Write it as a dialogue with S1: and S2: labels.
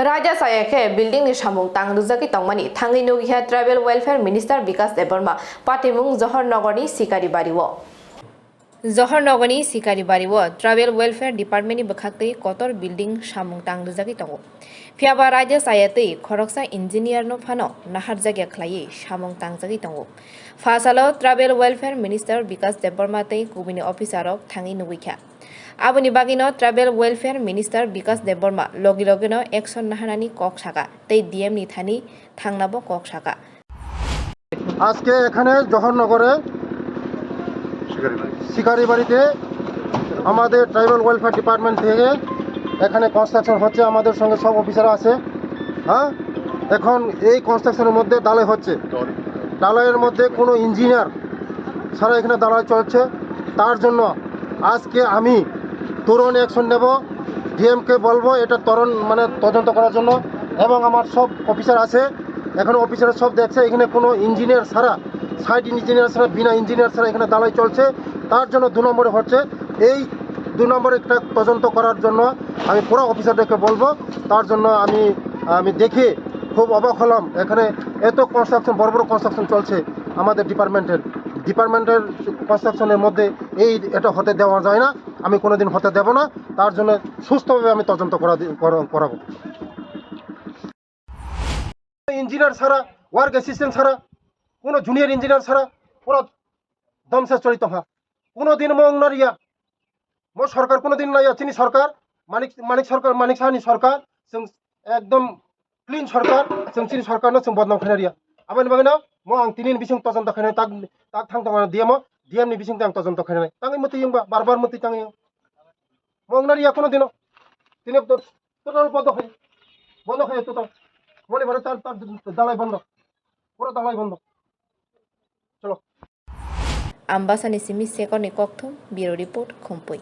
S1: Raida Sayake building ni samung thangrijakgwi tongmani nukgwikha Tribal Welfare Minister Bikash Debbarma patimung Johor Nogorni sikari bariwo. Johor Nogorni sikari bariwo Tribal Welfare Department ni bwkhakti kotor building samung thangrijakgwi tongo. Phiaba Raida Sayate khoroksa engineer no phano naharjakya khlai samung tangjagwi tongo. Fasalo Tribal Welfare Minister Bikash Debbarma tei kubini officer rok thangi nukgwikha. Aboni bagino Tribal Welfare Minister Bikash Debbarma logi logino action nahanani kok saka tei DM ni thani thangnabo kok saka.
S2: আজকে এখানে জহরনগরে শিকারি বাড়িতে আমাদের tribal welfare department থেকে এখানে construction হচ্ছে। আমাদের সঙ্গে সব অফিসার আছে। হ্যাঁ, এখন এই কনস্ট্রাকশনের মধ্যে ঢালাই হচ্ছে। ঢালাইয়ের মধ্যে কোনো ইঞ্জিনিয়ার ছাড়া এখানে ঢালাই চলছে। তার জন্য আজকে আমি তুরন্ত অ্যাকশন নেব। ডিএমকে বলবো এটা তদন্ত করার জন্য, এবং আমার সব অফিসার আছে, এখন অফিসার সব দেখছে এখানে কোনো ইঞ্জিনিয়ার ছাড়া, সাইট ইঞ্জিনিয়ার ছাড়া, বিনা ইঞ্জিনিয়ার ছাড়া এখানে ঢালাই চলছে। তার জন্য 2 নম্বরে হচ্ছে। এই 2 নম্বরে একটা তদন্ত করার জন্য আমি পুরো অফিসারদেরকে বলবো। তার জন্য আমি দেখে খুব অবাক হলাম, এখানে এত কনস্ট্রাকশন, বড় বড় কনস্ট্রাকশন চলছে আমাদের ডিপার্টমেন্টের কনস্ট্রাকশনের মধ্যে এটা হতে দেওয়া যায় না। আমি কোনোদিন হতে দেব না। তার জন্য সুস্থভাবে আমি তদন্ত করাবো। ইঞ্জিনিয়ার ছাড়া, ওয়ার্ক অ্যাসিস্ট্যান্ট ছাড়া, কোনো জুনিয়র ইঞ্জিনিয়ার ছাড়া পুরো দমসে চলিত হয়। কোনোদিন মংনারিয়া মো সরকার কোনোদিন নাই চিনি সরকার মানিক সাহানি সরকার जों एकदम क्लीन सरकार जों चिनि सरकारनो जों बदनाम खानारिया आबानि बागैनो मो आं तिनि बिसिं तजन्त खानाय ताक थां दङ डिएम नि बिसिं तां तजन्त खानाय तांगै मति यंबा बार मति तांगै मंगनारिया कोनो दिनो तिनि total বন্ধ খায় total বলে বলে তার দালাই বন্ধ, পুরো দালাই বন্ধ। চলো
S1: Ambasani simi sekoni kokthum bureau report Khumpui.